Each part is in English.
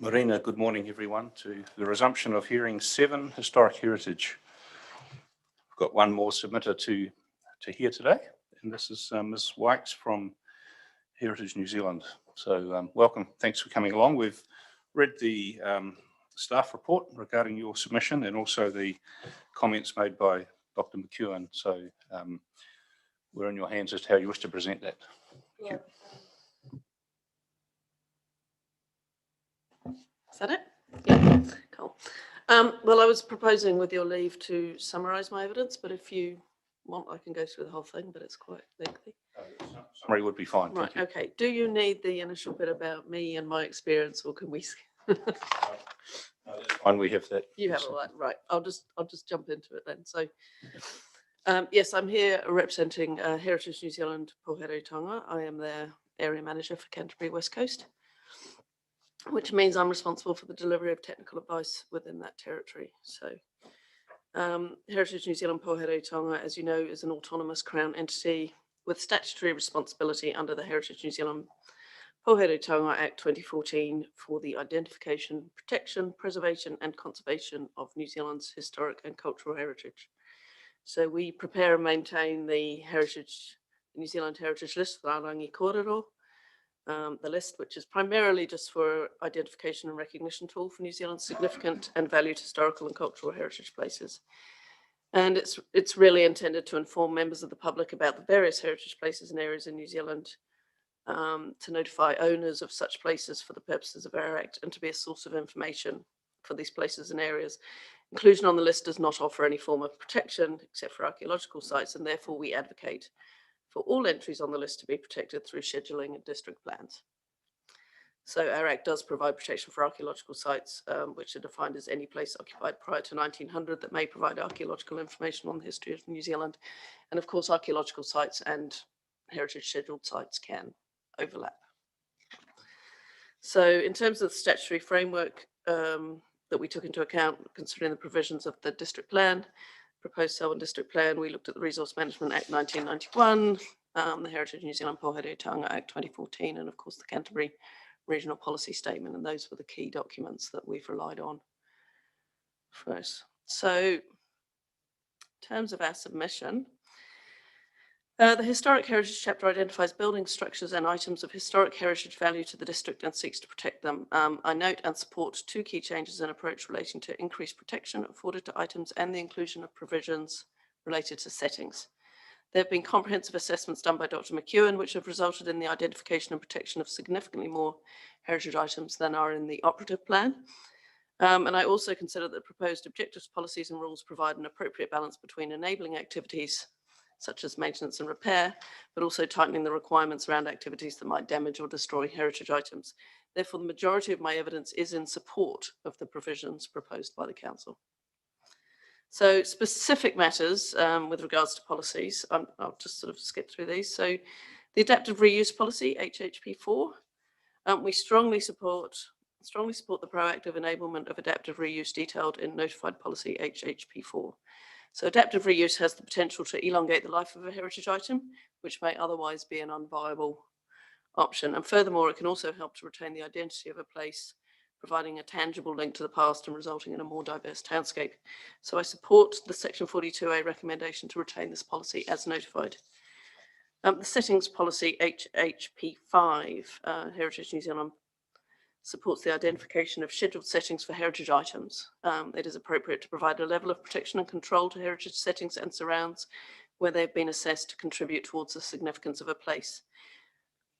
Marina, good morning everyone to the resumption of hearing 7, Historic Heritage. We've got one more submitter to hear today, and this is Ms. Wykes from Heritage New Zealand. So welcome, thanks for coming along. We've read the staff report regarding your submission and also the comments made by Dr. McEwen. So we're in your hands as to how you wish to present that. Thank you. Is that it? Yeah, cool. Well, I was proposing, with your leave, to summarise my evidence, but if you want, I can go through the whole thing, but it's quite lengthy. Summary would be fine. Right, okay. Do you need the initial bit about me and my experience, or can we? No, that's fine, we have that. You have all that, right. I'll just jump into it then. So, yes, I'm here representing Heritage New Zealand Pōhērotonga. I am their area manager for Canterbury West Coast, which means I'm responsible for the delivery of technical advice within that territory. So Heritage New Zealand Pōhērotonga, as you know, is an autonomous Crown entity with statutory responsibility under the Heritage New Zealand Pōhērotonga Act 2014 for the identification, protection, preservation and conservation of New Zealand's historic and cultural heritage. So we prepare and maintain the New Zealand Heritage List, the Rangi Kōrero, the list, which is primarily just for identification and recognition tool for New Zealand's significant and valued historical and cultural heritage places. And it's really intended to inform members of the public about the various heritage places and areas in New Zealand, to notify owners of such places for the purposes of our Act, and to be a source of information for these places and areas. Inclusion on the list does not offer any form of protection except for archaeological sites, and therefore we advocate for all entries on the list to be protected through scheduling and district plans. So our Act does provide protection for archaeological sites, which are defined as any place occupied prior to 1900 that may provide archaeological information on the history of New Zealand. And of course, archaeological sites and heritage scheduled sites can overlap. So in terms of the statutory framework that we took into account, considering the provisions of the district plan, proposed Selwyn district plan, we looked at the Resource Management Act 1991, the Heritage New Zealand Pōhērotonga Act 2014, and of course the Canterbury Regional Policy Statement, and those were the key documents that we've relied on first. So in terms of our submission, the Historic Heritage Chapter identifies buildings, structures and items of historic heritage value to the district and seeks to protect them. I note and support 2 key changes in approach relating to increased protection afforded to items and the inclusion of provisions related to settings. There have been comprehensive assessments done by Dr. McEwen, which have resulted in the identification and protection of significantly more heritage items than are in the operative plan. And I also consider that proposed objectives, policies and rules provide an appropriate balance between enabling activities such as maintenance and repair, but also tightening the requirements around activities that might damage or destroy heritage items. Therefore, the majority of my evidence is in support of the provisions proposed by the Council. So specific matters with regards to policies, I'll just sort of skip through these. So the Adaptive Reuse Policy, HHP4, we strongly support the proactive enablement of adaptive reuse detailed in Notified Policy HHP4. So adaptive reuse has the potential to elongate the life of a heritage item, which may otherwise be an unviable option. And furthermore, it can also help to retain the identity of a place, providing a tangible link to the past and resulting in a more diverse townscape. So I support the Section 42A recommendation to retain this policy as notified. The Settings Policy HHP5, Heritage New Zealand supports the identification of scheduled settings for heritage items. It is appropriate to provide a level of protection and control to heritage settings and surrounds where they've been assessed to contribute towards the significance of a place.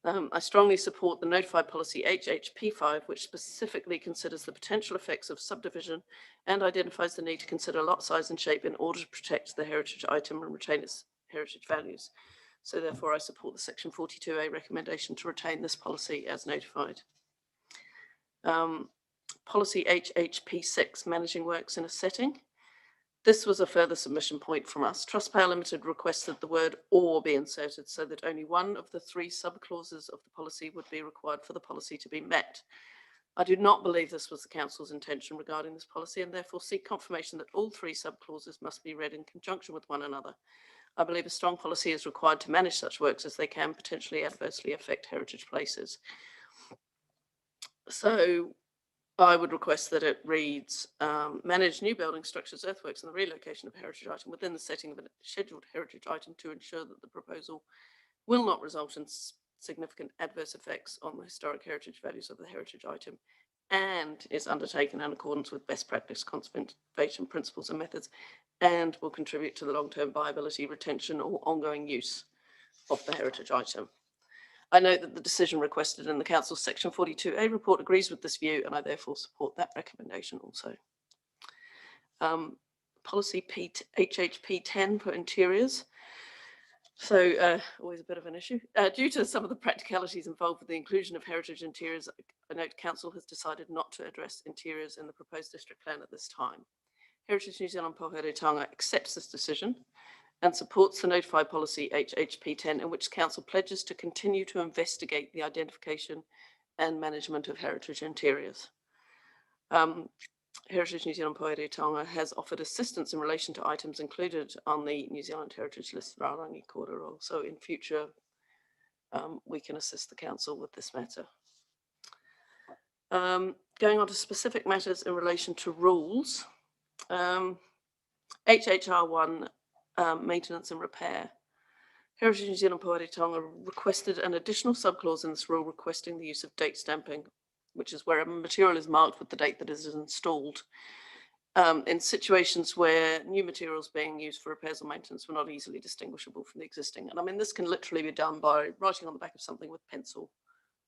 I strongly support the Notified Policy HHP5, which specifically considers the potential effects of subdivision and identifies the need to consider lot size and shape in order to protect the heritage item and retain its heritage values. So therefore I support the Section 42A recommendation to retain this policy as notified. Policy HHP6, managing works in a setting. This was a further submission point from us. Trustpower Limited requested the word or be inserted so that only one of the 3 sub-clauses of the policy would be required for the policy to be met. I do not believe this was the Council's intention regarding this policy, and therefore seek confirmation that all 3 sub-clauses must be read in conjunction with one another. I believe a strong policy is required to manage such works as they can potentially adversely affect heritage places. So I would request that it reads, manage new building structures, earthworks, and the relocation of a heritage item within the setting of a scheduled heritage item to ensure that the proposal will not result in significant adverse effects on the historic heritage values of the heritage item, and is undertaken in accordance with best practice conservation principles and methods, and will contribute to the long-term viability, retention, or ongoing use of the heritage item. I note that the decision requested in the Council's Section 42A report agrees with this view, and I therefore support that recommendation also. Policy HHP 10 for interiors. So always a bit of an issue. Due to some of the practicalities involved with the inclusion of heritage interiors, I note Council has decided not to address interiors in the proposed district plan at this time. Heritage New Zealand Pohare accepts this decision and supports the notified policy HHP 10, in which Council pledges to continue to investigate the identification and management of heritage interiors. Heritage New Zealand Pohare has offered assistance in relation to items included on the New Zealand Heritage List Rārangi Kōrero. So in future, we can assist the Council with this matter. Going on to specific matters in relation to rules. HHR1, maintenance and repair. Heritage New Zealand Pohare requested an additional subclause in this rule requesting the use of date stamping, which is where a material is marked with the date that it is installed, in situations where new materials being used for repairs or maintenance were not easily distinguishable from the existing. And I mean, this can literally be done by writing on the back of something with pencil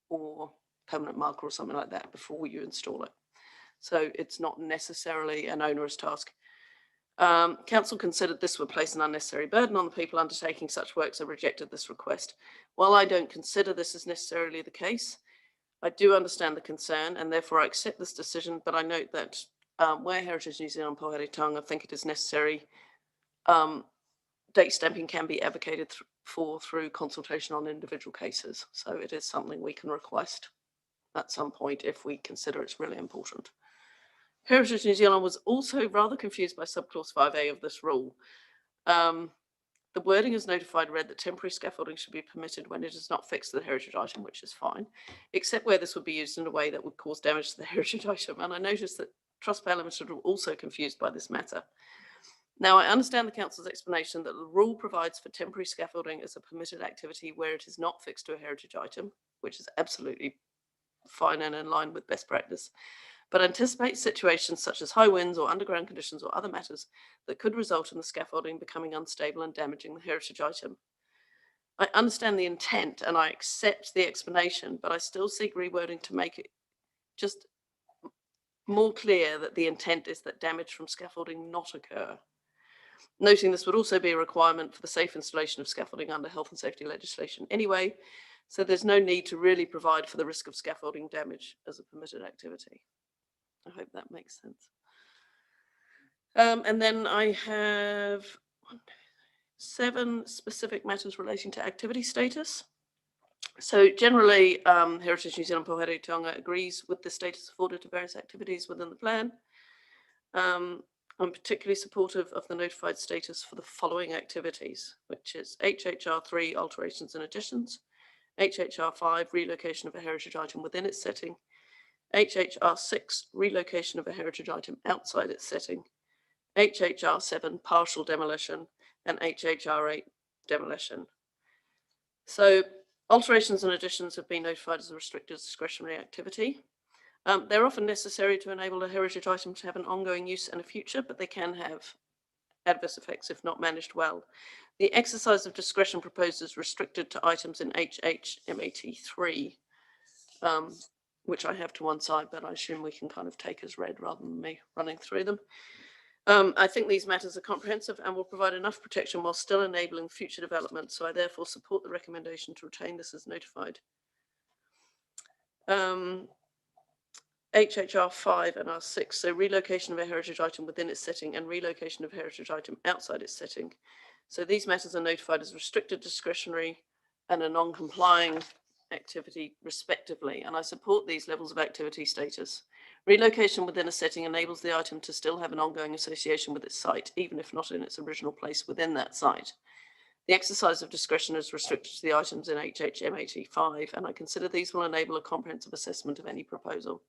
or permanent marker or something like that before you install it. So it's not necessarily an onerous task. Council considered this would place an unnecessary burden on the people undertaking such work, so rejected this request. While I don't consider this as necessarily the case, I do understand the concern, and therefore I accept this decision, but I note that where Heritage New Zealand Pohare think it is necessary, date stamping can be advocated for through consultation on individual cases. So it is something we can request at some point if we consider it's really important. Heritage New Zealand was also rather confused by subclause 5A of this rule. The wording is notified read that temporary scaffolding should be permitted when it is not fixed to the heritage item, which is fine, except where this would be used in a way that would cause damage to the heritage item. And I noticed that Trustpower Limited were also confused by this matter. Now, I understand the Council's explanation that the rule provides for temporary scaffolding as a permitted activity where it is not fixed to a heritage item, which is absolutely fine and in line with best practice, but anticipate situations such as high winds or underground conditions or other matters that could result in the scaffolding becoming unstable and damaging the heritage item. I understand the intent and I accept the explanation, but I still seek rewording to make it just more clear that the intent is that damage from scaffolding not occur. Noting this would also be a requirement for the safe installation of scaffolding under health and safety legislation anyway, so there's no need to really provide for the risk of scaffolding damage as a permitted activity. I hope that makes sense. And then I have 7 specific matters relating to activity status. So generally, Heritage New Zealand Pohare agrees with the status afforded to various activities within the plan. I'm particularly supportive of the notified status for the following activities, which is HHR 3, alterations and additions, HHR 5, relocation of a heritage item within its setting, HHR 6, relocation of a heritage item outside its setting, HHR 7, partial demolition, and HHR 8, demolition. So alterations and additions have been notified as a restricted discretionary activity. They're often necessary to enable a heritage item to have an ongoing use in the future, but they can have adverse effects if not managed well. The exercise of discretion proposed is restricted to items in HHMAT 3, which I have to one side, but I assume we can kind of take as read rather than me running through them. I think these matters are comprehensive and will provide enough protection while still enabling future development, so I therefore support the recommendation to retain this as notified. HHR 5 and R6, so relocation of a heritage item within its setting and relocation of a heritage item outside its setting. So these matters are notified as restricted discretionary and a non-complying activity respectively, and I support these levels of activity status. Relocation within a setting enables the item to still have an ongoing association with its site, even if not in its original place within that site. The exercise of discretion is restricted to the items in HHMAT 5, and I consider these will enable a comprehensive assessment of any proposal.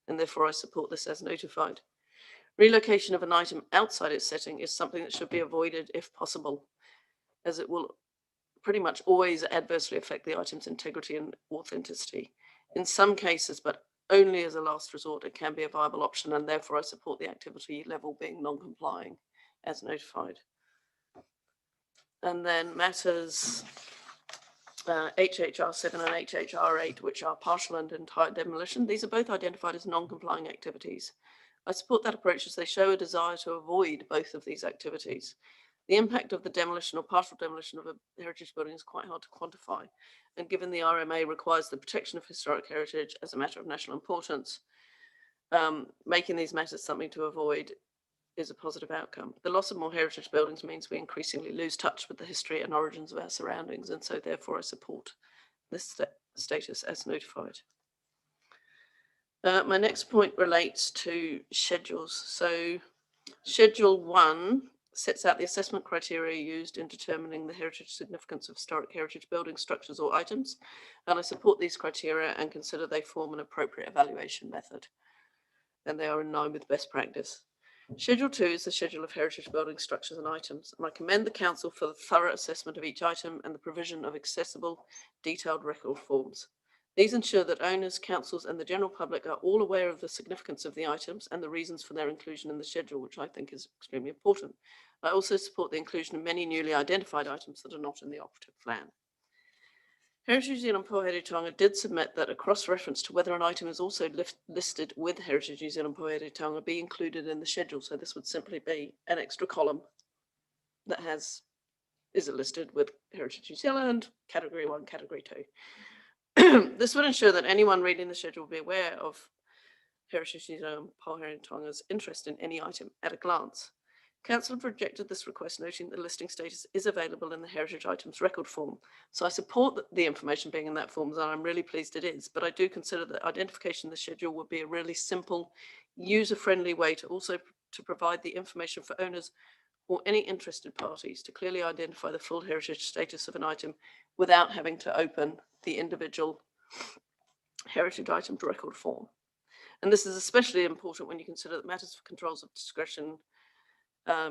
and therefore I support this as notified. Relocation of an item outside its setting is something that should be avoided if possible, as it will pretty much always adversely affect the item's integrity and authenticity. In some cases, but only as a last resort, it can be a viable option, and therefore I support the activity level being non-complying as notified. And then matters HHR 7 and HHR 8, which are partial and entire demolition. These are both identified as non-complying activities. I support that approach as they show a desire to avoid both of these activities. The impact of the demolition or partial demolition of a heritage building is quite hard to quantify, and given the RMA requires the protection of historic heritage as a matter of national importance, making these matters something to avoid is a positive outcome. The loss of more heritage buildings means we increasingly lose touch with the history and origins of our surroundings, and so therefore I support this status as notified. My next point relates to schedules. So Schedule 1 sets out the assessment criteria used in determining the heritage significance of historic heritage buildings, structures, or items, and I support these criteria and consider they form an appropriate evaluation method, and they are in line with best practice. Schedule 2 is the schedule of heritage buildings, structures, and items, and I commend the Council for the thorough assessment of each item and the provision of accessible, detailed record forms. These ensure that owners, councils, and the general public are all aware of the significance of the items and the reasons for their inclusion in the schedule, which I think is extremely important. I also support the inclusion of many newly identified items that are not in the operative plan. Heritage New Zealand Poheiretonga did submit that a cross-reference to whether an item is also listed with Heritage New Zealand Poheiretonga be included in the schedule. So this would simply be an extra column that is it listed with Heritage New Zealand, Category 1, Category 2. This would ensure that anyone reading the schedule will be aware of Heritage New Zealand Poheiretonga's interest in any item at a glance. Council have rejected this request, noting that the listing status is available in the heritage items record form. So I support the information being in that form, and I'm really pleased it is, but I do consider that identification in the schedule would be a really simple, user-friendly way to also to provide the information for owners or any interested parties to clearly identify the full heritage status of an item without having to open the individual heritage item record form. And this is especially important when you consider that matters for controls of discretion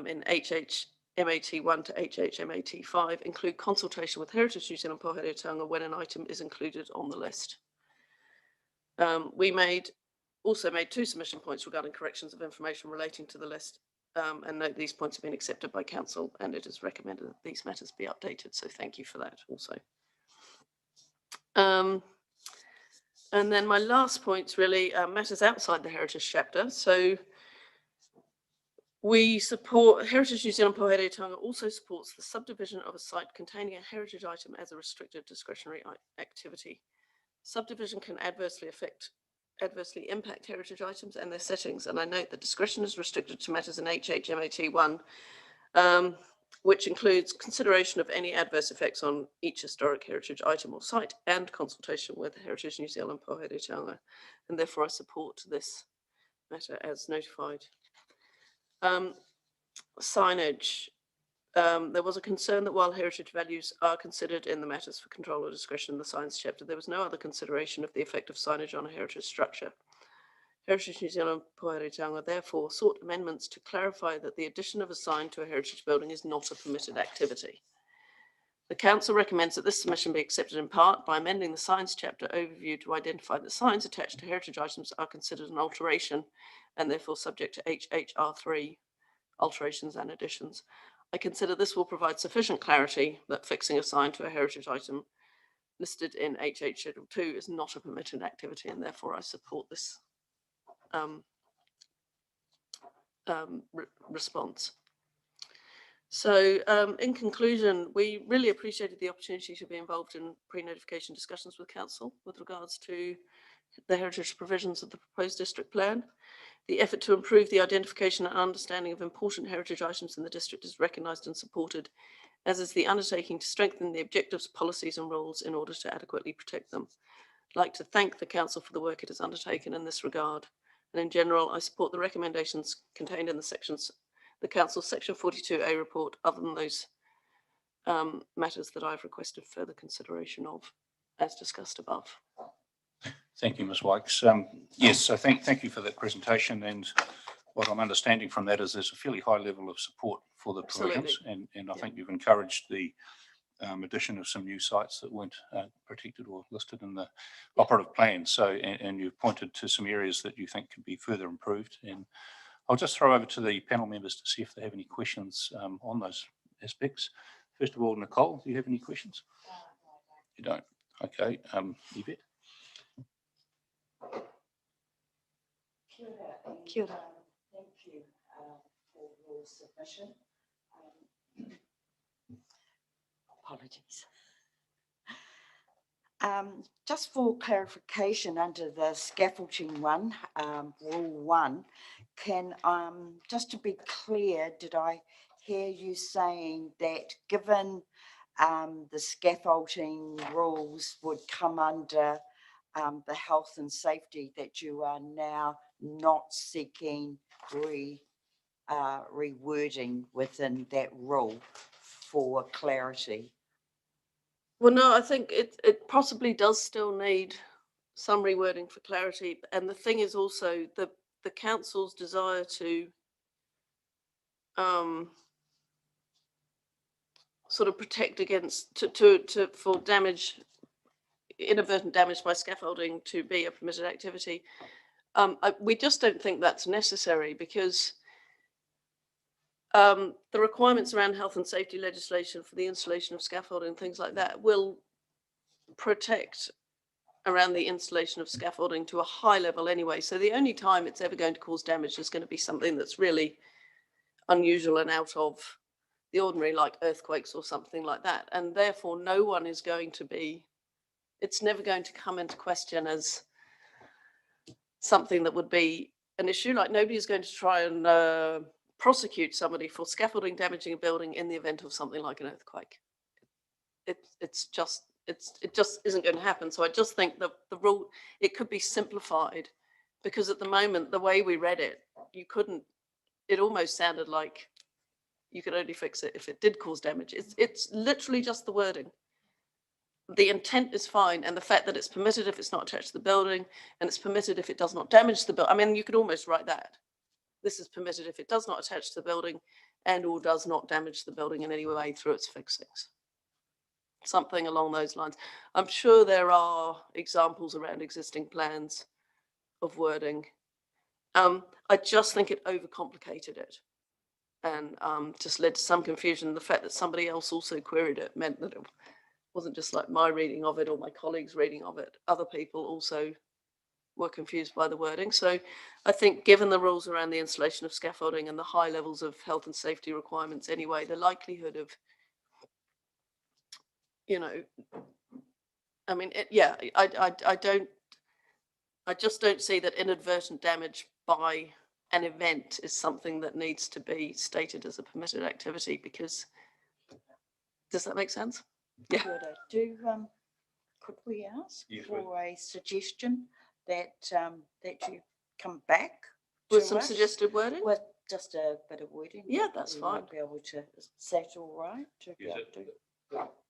in HHMAT1 to HHMAT5 include consultation with Heritage New Zealand Poheiretonga when an item is included on the list. We also made 2 submission points regarding corrections of information relating to the list, and note these points have been accepted by Council, and it is recommended that these matters be updated. So thank you for that also. And then my last points really matters outside the heritage chapter. So we support, Heritage New Zealand Poheiretonga also supports the subdivision of a site containing a heritage item as a restricted discretionary activity. Subdivision can adversely impact heritage items and their settings, and I note that discretion is restricted to matters in HHMAT1, which includes consideration of any adverse effects on each historic heritage item or site and consultation with Heritage New Zealand Poheiretonga, and therefore I support this matter as notified. Signage. There was a concern that while heritage values are considered in the matters for control or discretion in the science chapter, there was no other consideration of the effect of signage on a heritage structure. Heritage New Zealand Poheiretonga therefore sought amendments to clarify that the addition of a sign to a heritage building is not a permitted activity. The Council recommends that this submission be accepted in part by amending the science chapter overview to identify that signs attached to heritage items are considered an alteration and therefore subject to HHR3 alterations and additions. I consider this will provide sufficient clarity that fixing a sign to a heritage item listed in HH Schedule 2 is not a permitted activity, and therefore I support this response. So in conclusion, we really appreciated the opportunity to be involved in pre-notification discussions with Council with regards to the heritage provisions of the proposed district plan. The effort to improve the identification and understanding of important heritage items in the district is recognised and supported, as is the undertaking to strengthen the objectives, policies and rules in order to adequately protect them. I'd like to thank the Council for the work it has undertaken in this regard. And in general, I support the recommendations contained in the Council's Section 42A report, other than those matters that I've requested further consideration of, as discussed above. Thank you, Ms. Wykes. Yes, so thank you for that presentation. And what I'm understanding from that is there's a fairly high level of support for the provisions, and I think you've encouraged the addition of some new sites that weren't protected or listed in the operative plan. So, and you've pointed to some areas that you think could be further improved. And I'll just throw over to the panel members to see if they have any questions on those aspects. First of all, Nicole, do you have any questions? You don't. Okay. Yvette? Kia ora. Thank you for your submission. Apologies. Just for clarification, under the scaffolding one, rule 1, can just to be clear, did I hear you saying that given the scaffolding rules would come under the health and safety, that you are now not seeking rewording within that rule for clarity? Well, no, I think it possibly does still need some rewording for clarity. And the thing is also the council's desire to sort of protect against for damage, inadvertent damage by scaffolding to be a permitted activity. We just don't think that's necessary, because the requirements around health and safety legislation for the installation of scaffolding and things like that will protect around the installation of scaffolding to a high level anyway. So the only time it's ever going to cause damage is going to be something that's really unusual and out of the ordinary, like earthquakes or something like that. And therefore, no one is going to be, it's never going to come into question as something that would be an issue. Like, nobody is going to try and prosecute somebody for scaffolding damaging a building in the event of something like an earthquake. It just isn't going to happen. So I just think that the rule, it could be simplified, because at the moment, the way we read it, it almost sounded like you could only fix it if it did cause damage. It's literally just the wording. The intent is fine, and the fact that it's permitted if it's not attached to the building, and it's permitted if it does not damage the building. I mean, you could almost write that. This is permitted if it does not attach to the building and or does not damage the building in any way through its fixings. Something along those lines. I'm sure there are examples around existing plans of wording. I just think it overcomplicated it, and just led to some confusion. The fact that somebody else also queried it meant that it wasn't just like my reading of it or my colleagues' reading of it. Other people also were confused by the wording. So I think, given the rules around the installation of scaffolding and the high levels of health and safety requirements anyway, the likelihood of, I mean, I just don't see that inadvertent damage by an event is something that needs to be stated as a permitted activity, because, does that make sense? Yeah. Could we ask for a suggestion that you come back with some suggested wording? With just a bit of wording. Yeah, that's fine. Be able to. Is that all right?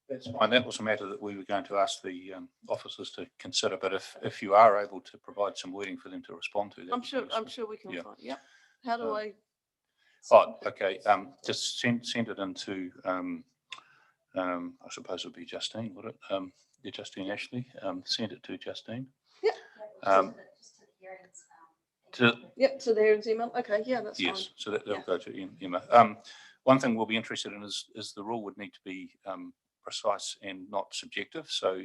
That's fine. That was a matter that we were going to ask the officers to consider. But if you are able to provide some wording for them to respond to, I'm sure we can find. Yep. How do I? Oh, okay. Just send it into. I suppose it would be Justine, would it? Yeah, Justine Ashley. Send it to Justine. Yeah. To the hearings email. Okay, yeah, that's fine. Yes, so that'll go to Emma. One thing we'll be interested in is the rule would need to be precise and not subjective. So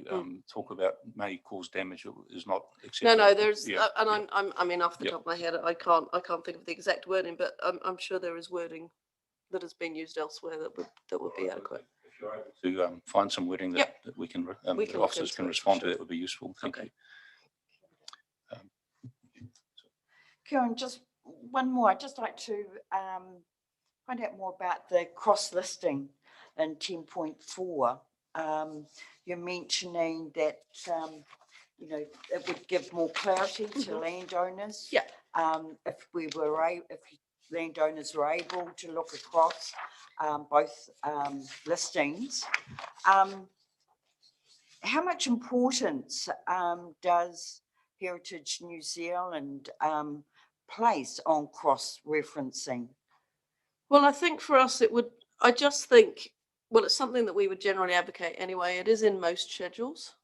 talk about may cause damage is not acceptable. No, there's and I mean, off the top of my head, I can't think of the exact wording, but I'm sure there is wording that has been used elsewhere that would be adequate. If you're able to find some wording that we can the officers can respond to, that would be useful. Thank you. Karen, just one more. I'd just like to find out more about the cross-listing in 10.4. You're mentioning that it would give more clarity to landowners. Yeah. If landowners were able to look across both listings, how much importance does Heritage New Zealand place on cross-referencing? Well, I think for us, I just think, well, it's something that we would generally advocate anyway. It is in most schedules.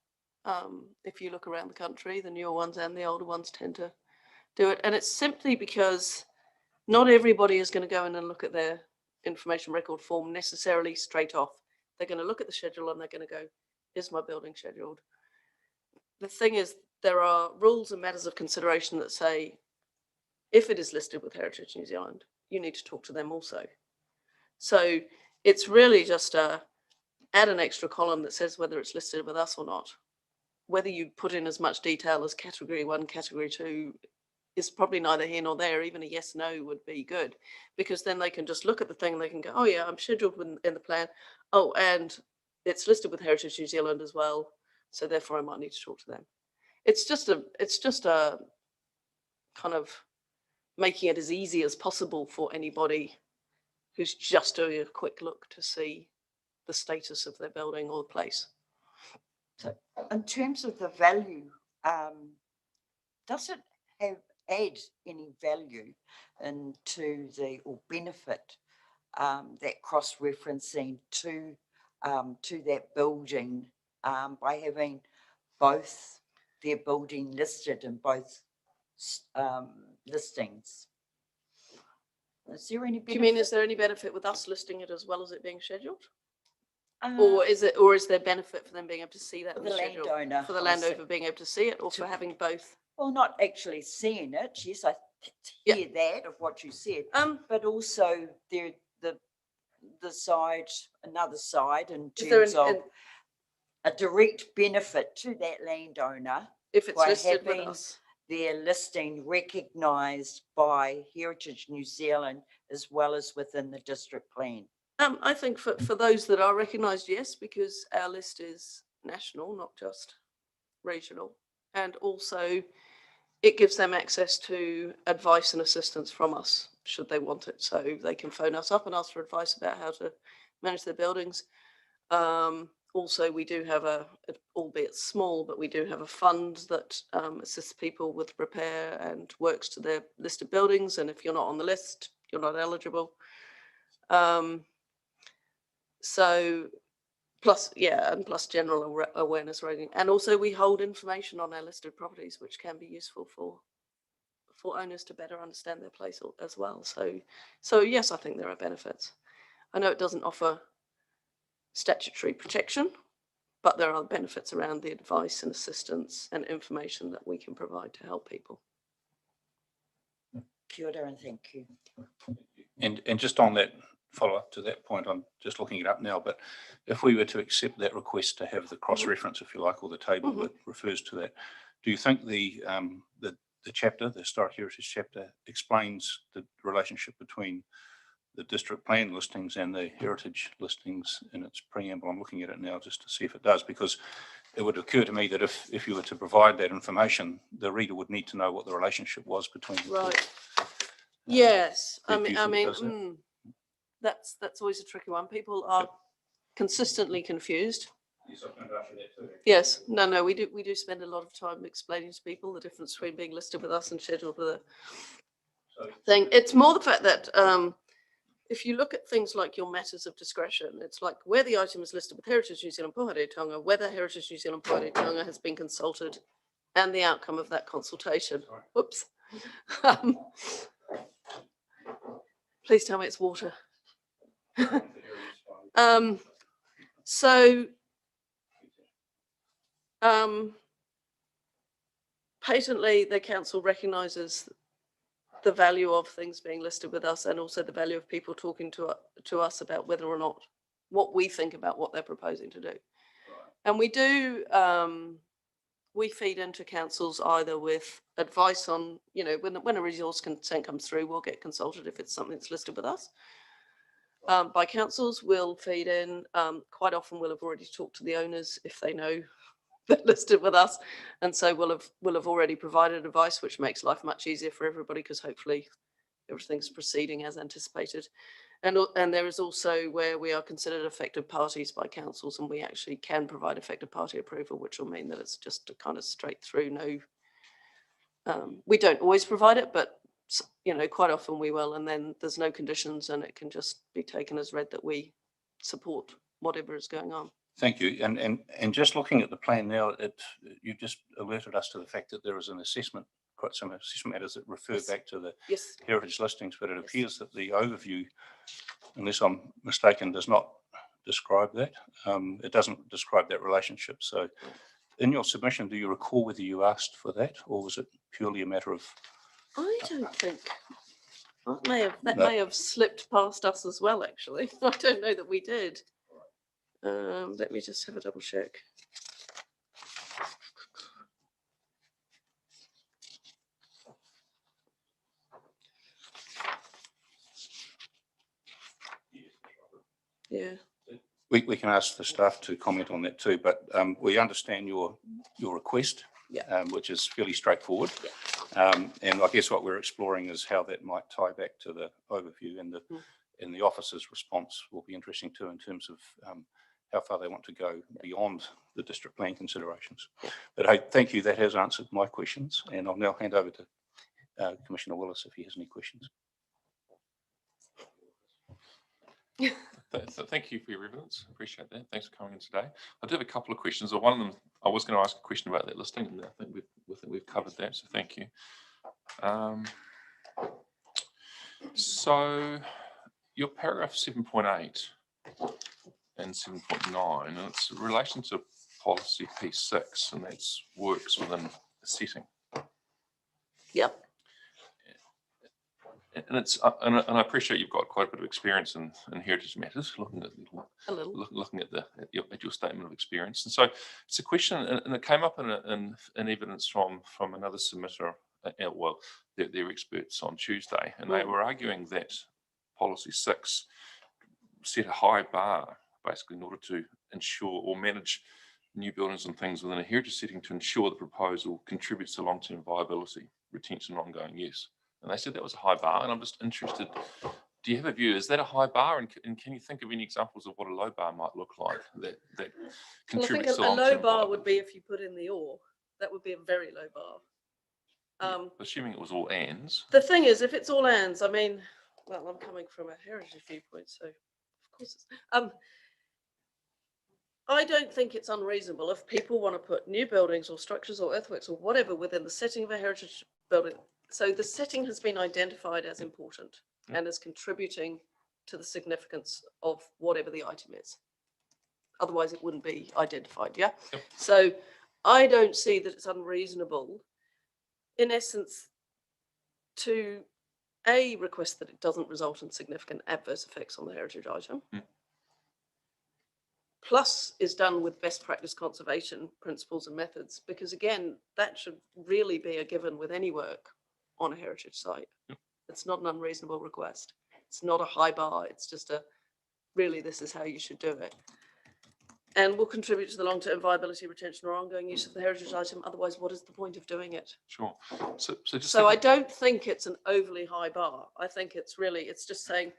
If you look around the country, the newer ones and the older ones tend to do it. And it's simply because not everybody is going to go in and look at their information record form necessarily straight off. They're going to look at the schedule and they're going to go, is my building scheduled? The thing is, there are rules and matters of consideration that say, if it is listed with Heritage New Zealand, you need to talk to them also. So it's really just add an extra column that says whether it's listed with us or not. Whether you put in as much detail as category 1, category 2 is probably neither here nor there. Even a yes, no would be good, because then they can just look at the thing and they can go, oh yeah, I'm scheduled in the plan. Oh, and it's listed with Heritage New Zealand as well. So therefore I might need to talk to them. It's just a kind of making it as easy as possible for anybody who's just doing a quick look to see the status of their building or the place. So in terms of the value, does it add any value into or benefit that cross-referencing to that building by having both their building listed in both listings? Is there any benefit? Do you mean, is there any benefit with us listing it as well as it being scheduled? Or Or is there benefit for them being able to see that for in the the schedule? landowner? For the landowner being able to see it, or for having both? Well, not actually seeing it. Yes, I hear that of what you said. But also the side, another side in terms of a direct benefit to that landowner if it's by listed with having us. their listing recognised by Heritage New Zealand as well as within the district plan. I think for those that are recognised, yes, because our list is national, not just regional. And also it gives them access to advice and assistance from us, should they want it. So they can phone us up and ask for advice about how to manage their buildings. Also, we do have albeit small, but we do have a fund that assists people with repair and works to their listed buildings. And if you're not on the list, you're not eligible. So plus general awareness raising. And also we hold information on our listed properties, which can be useful for owners to better understand their place as well. So yes, I think there are benefits. I know it doesn't offer statutory protection, but there are benefits around the advice and assistance and information that we can provide to help people. Kia ora and thank you. And just on that follow-up to that point, I'm just looking it up now, but if we were to accept that request to have the cross-reference, if you like, or the table that refers to that, do you think the chapter, the Historic Heritage chapter, explains the relationship between the district plan listings and the heritage listings in its preamble? I'm looking at it now just to see if it does, because it would occur to me that if you were to provide that information, the reader would need to know what the relationship was between the Right. two. Yes. Do you think it does that? That's always a tricky one. People are consistently confused. Yes, I can ask you that too. Yes. No, we do spend a lot of time explaining to people the difference between being listed with us and scheduled with a thing. It's more the fact that if you look at things like your matters of discretion, it's like where the item is listed with Heritage New Zealand Pohare Tonga, whether Heritage New Zealand Pohare Tonga has been consulted and the outcome of that consultation. Whoops. Please tell me it's water. Patently, the council recognises the value of things being listed with us, and also the value of people talking to us about whether or not what we think about what they're proposing to do. Right. And we do, we feed into councils either with advice on, when a resource consent comes through, we'll get consulted if it's something that's listed with us. By councils, we'll feed in. Quite often we'll have already talked to the owners if they know they're listed with us, and so we'll have already provided advice, which makes life much easier for everybody, because hopefully everything's proceeding as anticipated. And there is also where we are considered affected parties by councils, and we actually can provide affected party approval, which will mean that it's just a kind of straight through, We don't always provide it, but quite often we will, and then there's no conditions and it can just be taken as read that we support whatever is going on. Thank you. And just looking at the plan now, you just alerted us to the fact that there is an assessment, quite some assessment matters that refer Yes. back to the Yes. heritage listings, but it Yes. appears that the overview, unless I'm mistaken, does not describe that. It doesn't describe that relationship. So in your submission, do you recall whether you asked for that, or was it purely a matter of? I don't think that No. may have slipped past us as well, actually. I don't know that we did. Let me just have a double check. Yeah. We can ask the staff to comment on that too, but we understand your request, Yeah. Which is fairly straightforward. And I guess what we're exploring is how that might tie back to the overview, and the officer's response will be interesting too in terms of how far they want to go beyond the district plan considerations. But hey, thank you. That has answered my questions, and I'll now hand over to Commissioner Willis if he has any questions. Thank you for your evidence. Appreciate that. Thanks for coming in today. I do have a couple of questions. One of them, I was going to ask a question about that listing, and I think we've covered that. So thank you. So your paragraph 7.8 and 7.9, and it's in relation to policy P6, and that's works within a setting. Yep. And it's and I appreciate you've got quite a bit of experience in heritage matters, looking at your statement of experience. And so it's a question, and it came up in evidence from another submitter, well, they're experts on Tuesday, and they were arguing that policy 6 set a high bar basically in order to ensure or manage new buildings and things within a heritage setting to ensure the proposal contributes to long-term viability, retention, and ongoing use. And they said that was a high bar, and I'm just interested, do you have a view? Is that a high bar? And can you think of any examples of what a low bar might look like that contributes to a long-term low bar viability? would be if you put in the or. That would be a very low bar. Assuming it was all ands. The thing is, if it's all ands, I mean, well, I'm coming from a heritage viewpoint, so of course it's. I don't think it's unreasonable if people want to put new buildings or structures or earthworks or whatever within the setting of a heritage building. So the setting has been identified as important and as contributing to the significance of whatever the item is. Otherwise, it wouldn't be identified, yeah? Yep. So I don't see that it's unreasonable, in essence, to request that it doesn't result in significant adverse effects on the heritage item. Plus is done with best practice conservation principles and methods, because again, that should really be a given with any work on a heritage site. It's not an unreasonable request. It's not a high bar. It's just really, this is how you should do it. And will contribute to the long-term viability, retention, or ongoing use of the heritage item. Otherwise, what is the point of doing it? Sure. So I don't think it's an overly high bar. I think it's just saying,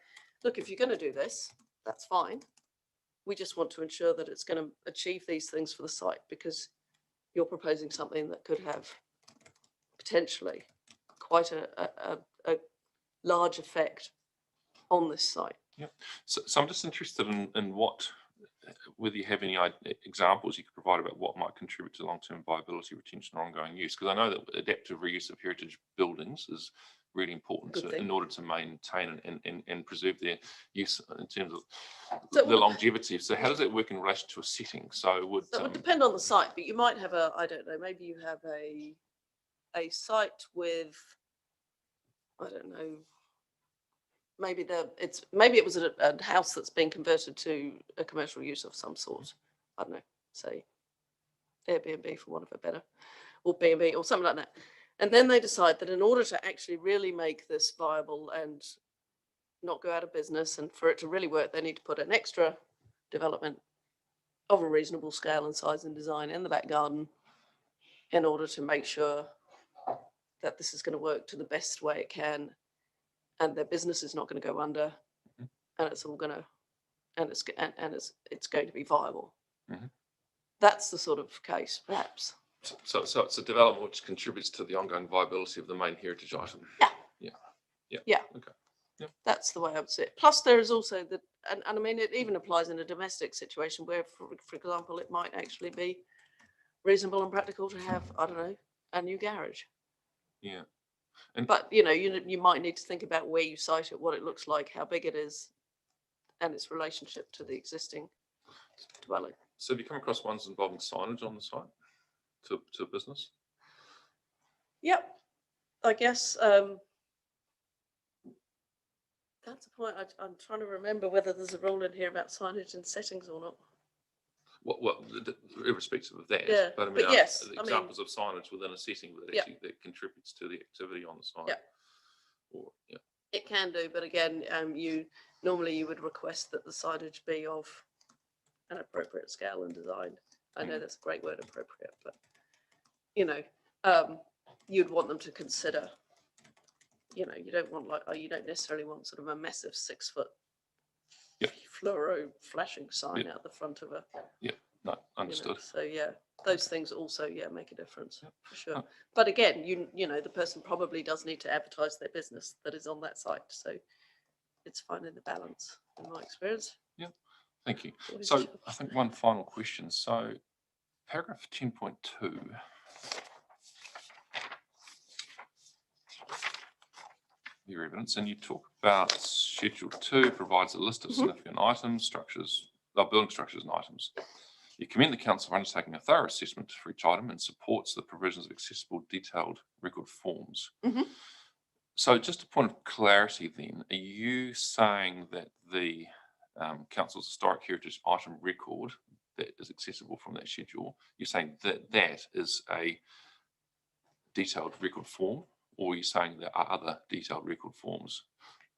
look, if you're going to do this, that's fine. We just want to ensure that it's going to achieve these things for the site, because you're proposing something that could have potentially quite a large effect on this site. Yeah. So I'm just interested in whether you have any examples you could provide about what might contribute to long-term viability, retention, or ongoing use. Because I know that adaptive reuse of heritage buildings is really important in order to maintain and preserve their use in terms of the longevity. So how does that work in relation to a setting? So it would depend on the site, but you might have I don't know, maybe you have a site with, I don't know, maybe it was a house that's being converted to a commercial use of some sort. I don't know, say Airbnb for want of a better, or B&B or something like that. And then they decide that in order to actually really make this viable and not go out of business, and for it to really work, they need to put an extra development of a reasonable scale and size and design in the back garden in order to make sure that this is going to work to the best way it can, and their business is not going to go under, and it's all going to, and it's going to be viable. That's the sort of case, perhaps. So it's a development which contributes to the ongoing viability of the main heritage item. Yeah. Okay. Yep. That's the way I would see it. Plus, there is also and I mean, it even applies in a domestic situation where, for example, it might actually be reasonable and practical to have, I don't know, a new garage. Yeah. But you might need to think about where you site it, what it looks like, how big it is, and its relationship to the existing dwelling. So have you come across ones involving signage on the site to business? Yep, I guess that's a point. I'm trying to remember whether there's a rule in here about signage and settings or not. Well, irrespective of that, Yeah, but I mean, but yes, the examples of signage within a setting that Yeah. actually that contributes to the activity on the site. Yeah. Or, yeah. It can do, but again, you would request that the signage be of an appropriate scale and design. I know that's a great word, appropriate, but you'd want them to consider. You don't necessarily want sort of a massive 6-foot Yep. fluoro flashing sign out the front of a. No, understood. So yeah, those things also make a difference for sure. Oh. But again, the person probably does need to advertise their business that is on that site, so it's finding the balance in my experience. Yeah, thank you. What is So your- I think one final question. So paragraph 10.2. Your evidence, and you talk about Schedule 2 provides a list of significant items, structures, building structures and items. You commend the council for undertaking a thorough assessment for each item and supports the provisions of accessible detailed record forms. So just a point of clarity then, are you saying that the council's historic heritage item record that is accessible from that schedule, you're saying that that is a detailed record form, or are you saying there are other detailed record forms?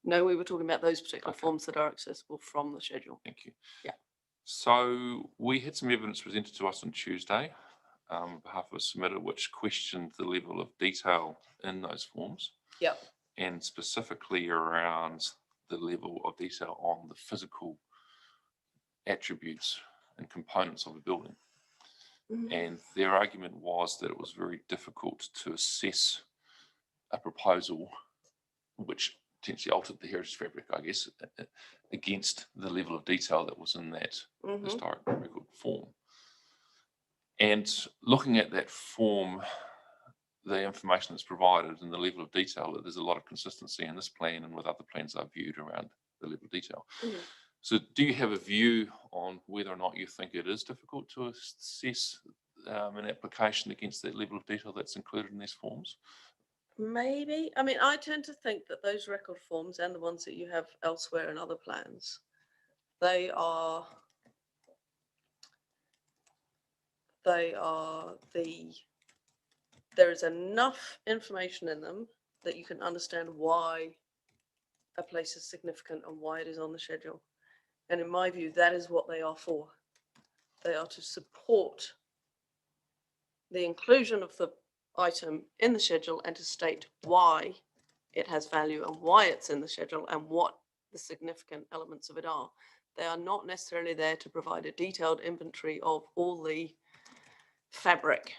No, we were talking about those particular forms that are accessible from the schedule. Thank you. Yeah. So we had some evidence presented to us on Tuesday on behalf of a submitter which questioned the level of detail in those forms. Yeah. And specifically around the level of detail on the physical attributes and components of a building. And their argument was that it was very difficult to assess a proposal which potentially altered the heritage fabric, I guess, against the level of detail that was in that historic record form. And looking at that form, the information that's provided and the level of detail, there's a lot of consistency in this plan and with other plans I've viewed around the level of detail. So do you have a view on whether or not you think it is difficult to assess an application against that level of detail that's included in these forms? Maybe. I mean, I tend to think that those record forms and the ones that you have elsewhere in other plans, there is enough information in them that you can understand why a place is significant and why it is on the schedule. And in my view, that is what they are for. They are to support the inclusion of the item in the schedule and to state why it has value and why it's in the schedule and what the significant elements of it are. They are not necessarily there to provide a detailed inventory of all the fabric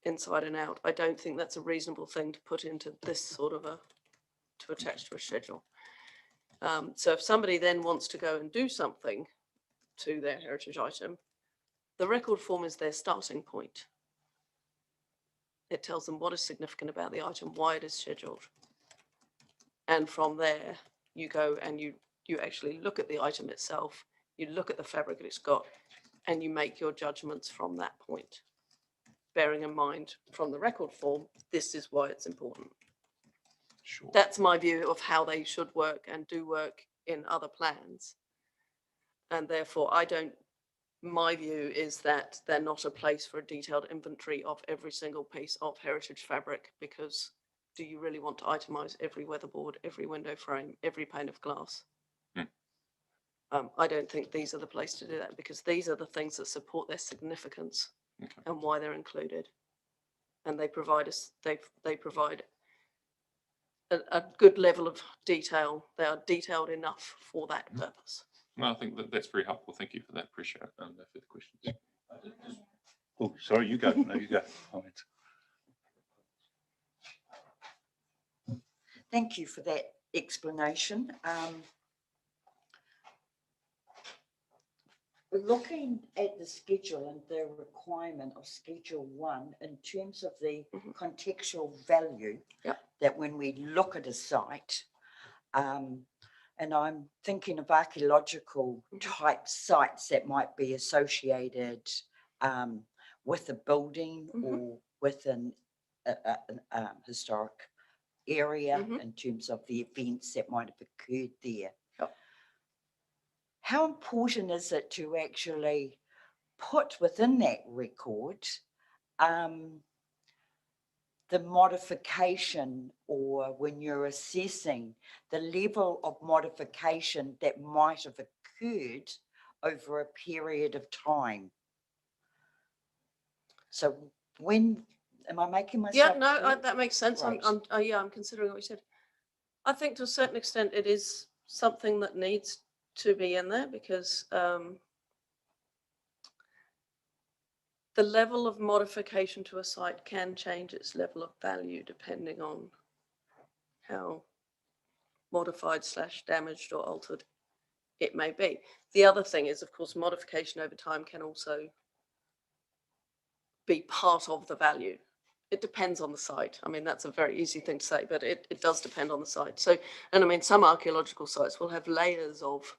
inside and out. I don't think that's a reasonable thing to put into this sort of to attach to a schedule. So if somebody then wants to go and do something to their heritage item, the record form is their starting point. It tells them what is significant about the item, why it is scheduled. And from there, you go and you actually look at the item itself, you look at the fabric that it's got, and you make your judgments from that point. Bearing in mind from the record form, this is why it's important. Sure. That's my view of how they should work and do work in other plans. And therefore, my view is that they're not a place for a detailed inventory of every single piece of heritage fabric, because do you really want to itemize every weatherboard, every window frame, every pane of glass? I don't think these are the place to do that, because these are the things that support their significance and why they're included. And they provide a good level of detail. They are detailed enough for that purpose. No, I think that's very helpful. Thank you for that. Appreciate it. No further questions. Oh, sorry, you go. No, you go. Thank you for that explanation. Looking at the schedule and the requirement of Schedule 1 in terms of the contextual value, that when we look at a site, and I'm thinking of archaeological type sites that might be associated with a building or with an historic area in terms of the events that might have occurred there. How important is it to actually put within that record the modification, or when you're assessing the level of modification that might have occurred over a period of time? So when, am I making myself Yeah, no, clear? that makes sense. Right. I'm considering what you said. I think to a certain extent it is something that needs to be in there, because the level of modification to a site can change its level of value depending on how modified / damaged or altered it may be. The other thing is, of course, modification over time can also be part of the value. It depends on the site. I mean, that's a very easy thing to say, but it does depend on the site. So, and I mean, some archaeological sites will have layers of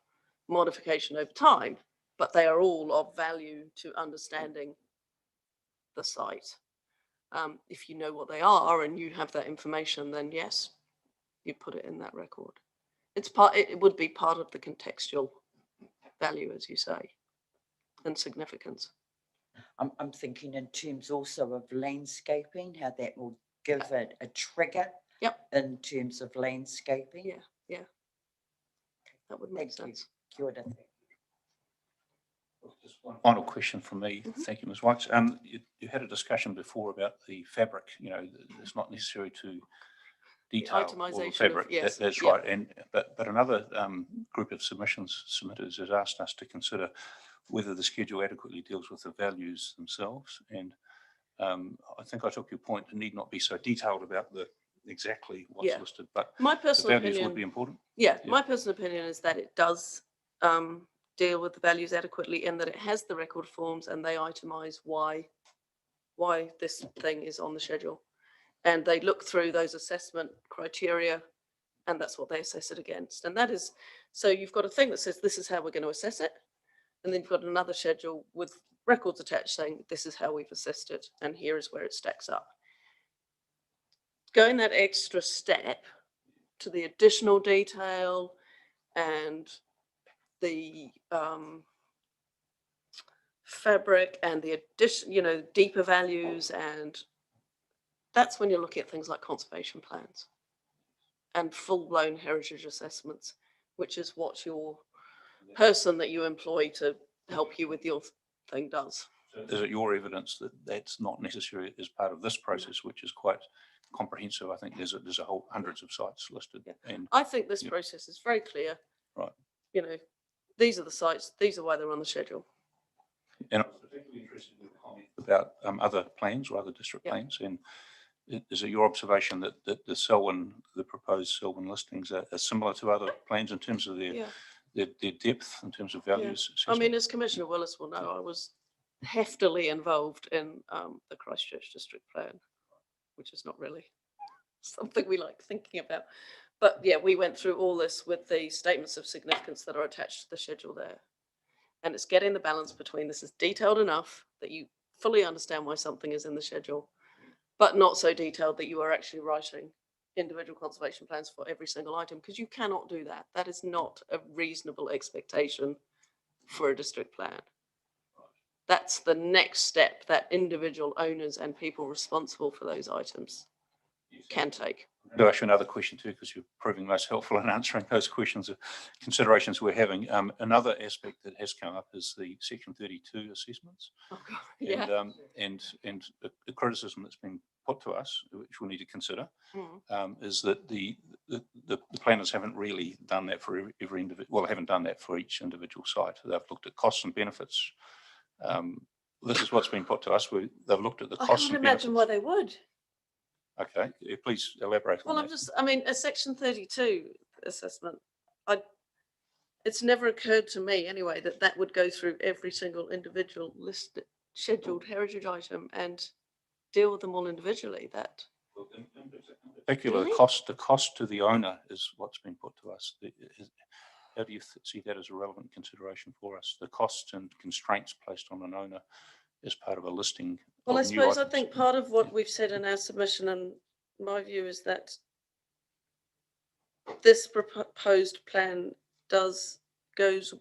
modification over time, but they are all of value to understanding the site. If you know what they are and you have that information, then yes, you put it in that record. It would be part of the contextual value, as you say, and significance. I'm thinking in terms also of landscaping, how that will give it a trigger in terms of landscaping. Yeah. That would make sense. Kia ora. Just one final question from me. Thank you, Ms. Wykes. You had a discussion before about the fabric. You know, it's not necessary to detail all the fabric. That's right. But another group of submitters has asked us to consider whether the schedule adequately deals with the values themselves. And I think I took your point. It need not be so detailed about exactly what's listed, but my personal the values opinion would be important. My personal opinion is that it does deal with the values adequately, in that it has the record forms and they itemize why this thing is on the schedule, and they look through those assessment criteria, and that's what they assess it against. And that is, so you've got a thing that says this is how we're going to assess it, and then you've got another schedule with records attached saying this is how we've assessed it and here is where it stacks up. Going that extra step to the additional detail and the fabric and the addition, deeper values, and that's when you're looking at things like conservation plans and full-blown heritage assessments, which is what your person that you employ to help you with your thing does. Is it your evidence that that's not necessary as part of this process, which is quite comprehensive? I think there's a whole hundreds of sites listed. And I think this process is very clear. Right. These are the sites, these are why they're on the schedule. And I was particularly interested in the comment about other plans or other district plans. And is it your observation that the proposed Selwyn listings are similar to other plans in terms of their depth, in terms of values? I mean, as Commissioner Willis will know, I was heftily involved in the Christchurch district plan, which is not really something we like thinking about. But yeah, we went through all this with the statements of significance that are attached to the schedule there. And it's getting the balance between this is detailed enough that you fully understand why something is in the schedule, but not so detailed that you are actually writing individual conservation plans for every single item, because you cannot do that. That is not a reasonable expectation for a district plan. That's the next step that individual owners and people responsible for those items can take. I'll ask you another question too, because you're proving most helpful in answering those questions of considerations we're having. Another aspect that has come up is the Section 32 assessments. Oh God, yeah. And the criticism that's been put to us, which we'll need to consider, is that the planners haven't really done that for every individual. Well, they haven't done that for each individual site. They've looked at costs and benefits This is what's been put to us. They've looked at the I costs can't and imagine benefits. why they would. Okay, please elaborate on Well, that. I mean, a section 32 assessment, it's never occurred to me anyway that that would go through every single individual listed scheduled heritage item and deal with them all individually. That In particular, Really? the cost to the owner is what's been put to us. How do you see that as a relevant consideration for us? The costs and constraints placed on an owner as part of a listing. Well, I of new suppose I items. think part of what we've said in our submission, and my view is that this proposed plan goes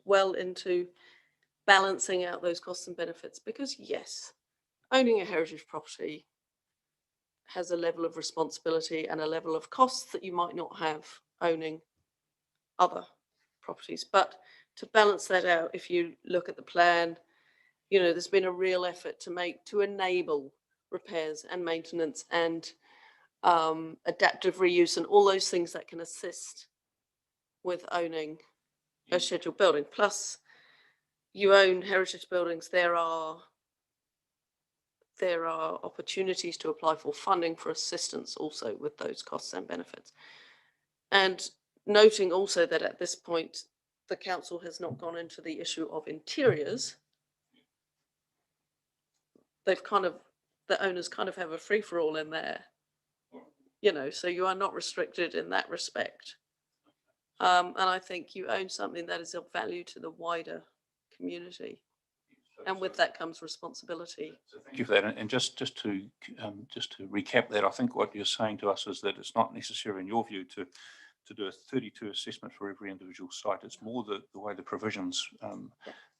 well into balancing out those costs and benefits, because yes, owning a heritage property has a level of responsibility and a level of costs that you might not have owning other properties. But to balance that out, if you look at the plan, there's been a real effort to enable repairs and maintenance and adaptive reuse and all those things that can assist with owning a scheduled building. Plus, you own heritage buildings, there are opportunities to apply for funding for assistance also with those costs and benefits. And noting also that at this point, the council has not gone into the issue of interiors. The owners kind of have a free-for-all in there, so you are not restricted in that respect. And I think you own something that is of value to the wider community. And with that comes responsibility. Thank you for that. And just to recap that, I think what you're saying to us is that it's not necessary, in your view, to do a 32 assessment for every individual site. It's more the way the provisions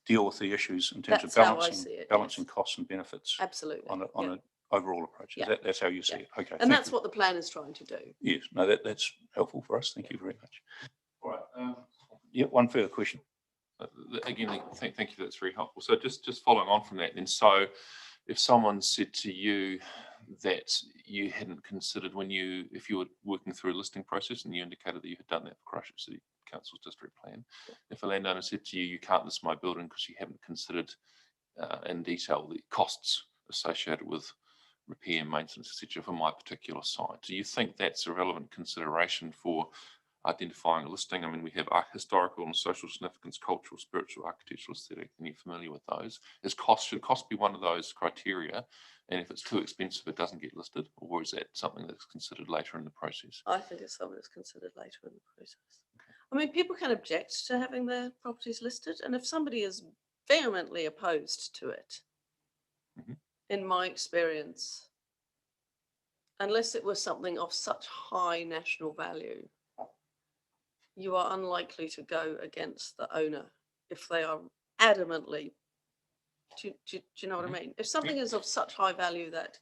deal with the issues in terms That's of how I see it, balancing yes. costs and benefits Absolutely. on an overall approach. That's how you see it. Okay. And that's what the plan is trying to do. Yes. No, that's helpful for us. Thank you very much. All right. One further question. Again, thank you. That's very helpful. So just following on from that, then, so if someone said to you that you hadn't considered if you were working through a listing process and you indicated that you had done that for Christchurch City Council's district plan, if a landowner said to you, you can't list my building because you haven't considered in detail the costs associated with repair and maintenance, etc., for my particular site, do you think that's a relevant consideration for identifying a listing? I mean, we have historical and social significance, cultural, spiritual, architectural, aesthetic, and you're familiar with those. Should cost be one of those criteria? And if it's too expensive, it doesn't get listed? Or is that something that's considered later in the process? I think it's something that's considered later in the process. I mean, people can object to having their properties listed. And if somebody is vehemently opposed to it, in my experience, unless it was something of such high national value, you are unlikely to go against the owner if they are adamantly. Do you know what I mean? If something is of such high value that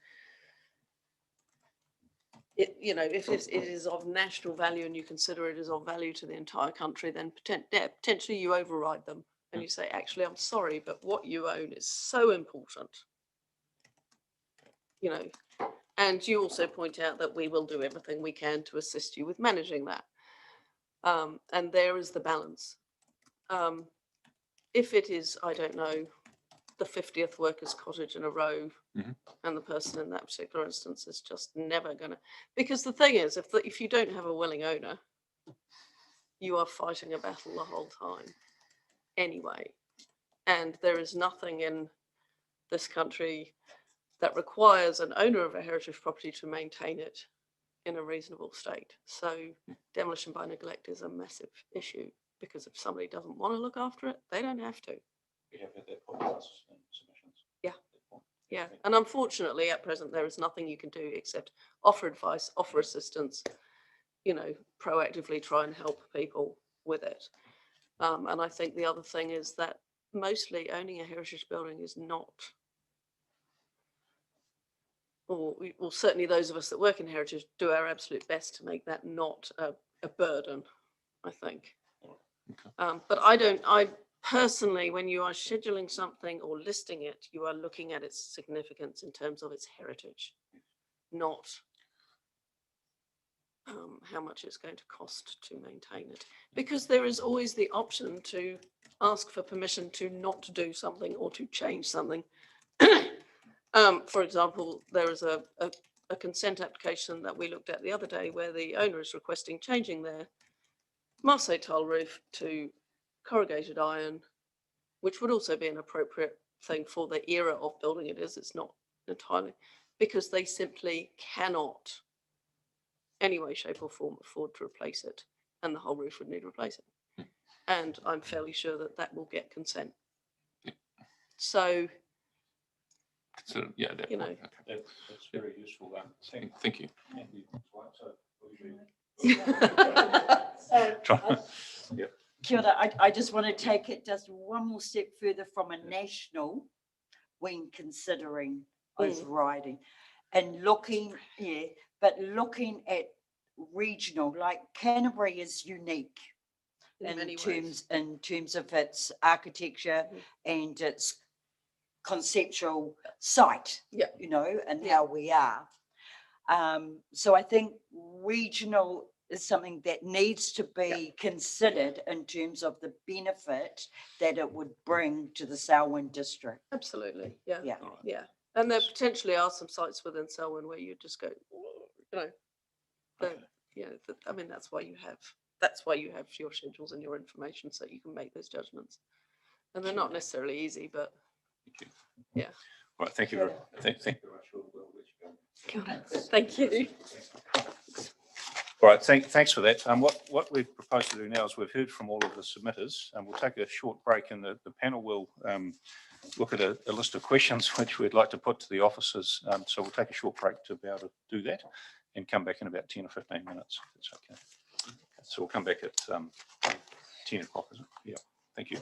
if it is of national value and you consider it as of value to the entire country, then potentially you override them and you say, actually, I'm sorry, but what you own is so important. And you also point out that we will do everything we can to assist you with managing that. And there is the balance. If it is, I don't know, the 50th workers' cottage in a row, and the person in that particular instance is just never going to, because the thing is, if you don't have a willing owner, you are fighting a battle the whole time anyway. And there is nothing in this country that requires an owner of a heritage property to maintain it in a reasonable state. So demolition by neglect is a massive issue, because if somebody doesn't want to look after it, they don't have to. We have had that problem with submissions. Yeah. And unfortunately, at present, there is nothing you can do except offer advice, offer assistance, proactively try and help people with it. And I think the other thing is that mostly owning a heritage building is not, or certainly those of us that work in heritage do our absolute best to make that not a burden, I think. But I personally, when you are scheduling something or listing it, you are looking at its significance in terms of its heritage, not how much it's going to cost to maintain it. Because there is always the option to ask for permission to not do something or to change something For example, there is a consent application that we looked at the other day where the owner is requesting changing their Marseille tile roof to corrugated iron, which would also be an appropriate thing for the era of building it is. It's not entirely, because they simply cannot, any way, shape or form, afford to replace it, and the whole roof would need replacing. And I'm fairly sure that that will get consent. So, Yeah, at that you know, point, okay. That's very useful. Thank you. Thank you. Kia ora, I just want to take it just one more step further from a national when considering overriding and looking, but looking at regional, like Canterbury is unique in many terms ways. of its architecture and its conceptual site, you know, and how we are. So I think regional is something that needs to be considered in terms of the benefit that it would bring to the Selwyn district. Absolutely, yeah, Yeah. yeah. And there potentially are some sites within Selwyn where you just go, you know, I mean, that's why you have your schedules and your information so you can make those judgments. And they're not necessarily easy, but yeah. Right, thank you. Thank you. Thank you. All right, thanks for that. What we've proposed to do now is we've heard from all of the submitters, and we'll take a short break, and the panel will look at a list of questions which we'd like to put to the officers. So we'll take a short break to be able to do that and come back in about 10 or 15 minutes, if it's okay. So we'll come back at 10 o'clock, is it? Yeah, thank you.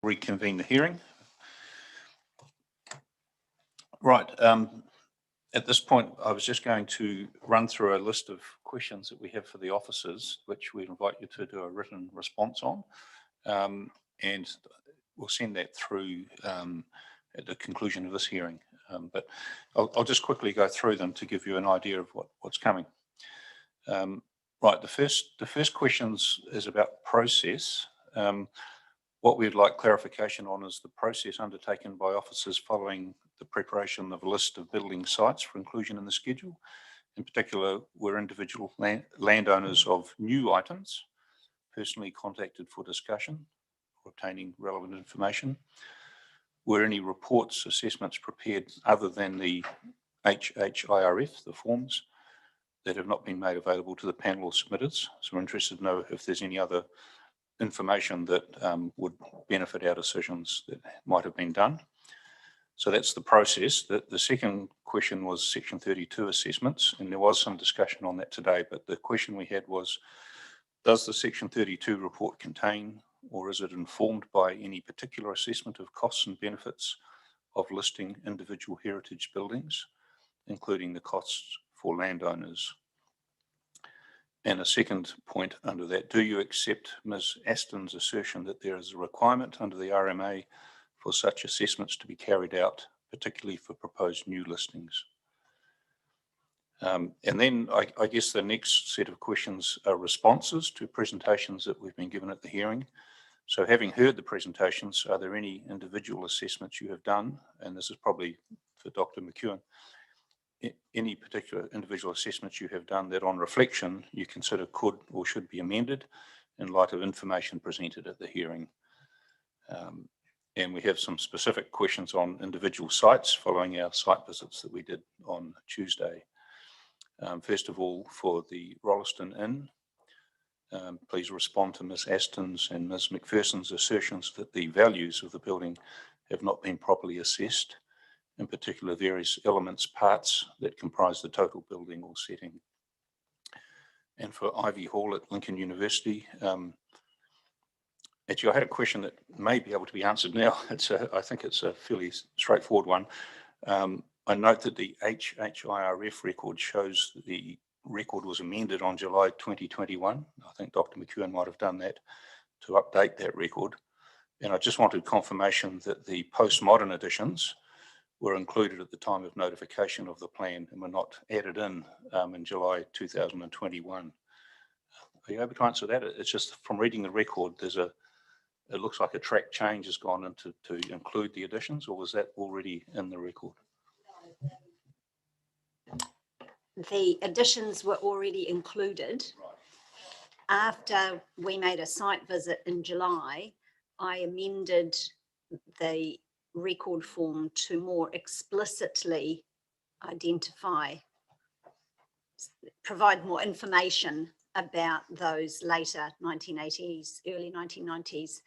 Reconvene the hearing. Right. At this point, I was just going to run through a list of questions that we have for the officers, which we invite you to do a written response on. And we'll send that through at the conclusion of this hearing. But I'll just quickly go through them to give you an idea of what's coming. Right, the first questions is about process. What we'd like clarification on is the process undertaken by officers following the preparation of a list of building sites for inclusion in the schedule. In particular, were individual landowners of new items personally contacted for discussion or obtaining relevant information? Were any reports, assessments prepared other than the HHIRF, the forms, that have not been made available to the panel or submitters? So we're interested to know if there's any other information that would benefit our decisions that might have been done. So that's the process. The second question was Section 32 assessments, and there was some discussion on that today, but the question we had was, does the Section 32 report contain, or is it informed by any particular assessment of costs and benefits of listing individual heritage buildings, including the costs for landowners? And a second point under that, do you accept Ms. Aston's assertion that there is a requirement under the RMA for such assessments to be carried out, particularly for proposed new listings? And then I guess the next set of questions are responses to presentations that we've been given at the hearing. So having heard the presentations, are there any individual assessments you have done? And this is probably for Dr. McEwen. Any particular individual assessments you have done that on reflection you consider could or should be amended in light of information presented at the hearing? And we have some specific questions on individual sites following our site visits that we did on Tuesday. First of all, for the Rolleston Inn, please respond to Ms. Aston's and Ms. McPherson's assertions that the values of the building have not been properly assessed, in particular various elements, parts that comprise the total building or setting. And for Ivy Hall at Lincoln University, actually I had a question that may be able to be answered now. I think it's a fairly straightforward one. I note that the HHIRF record shows that the record was amended on July 2021. I think Dr. McEwen might have done that to update that record. And I just wanted confirmation that the postmodern additions were included at the time of notification of the plan and were not added in July 2021. Are you able to answer that? It's just from reading the record, it looks like a track change has gone into to include the additions, or was that already in the record? The additions were already included. Right. After we made a site visit in July, I amended the record form to more explicitly identify, provide more information about those later 1980s, early 1990s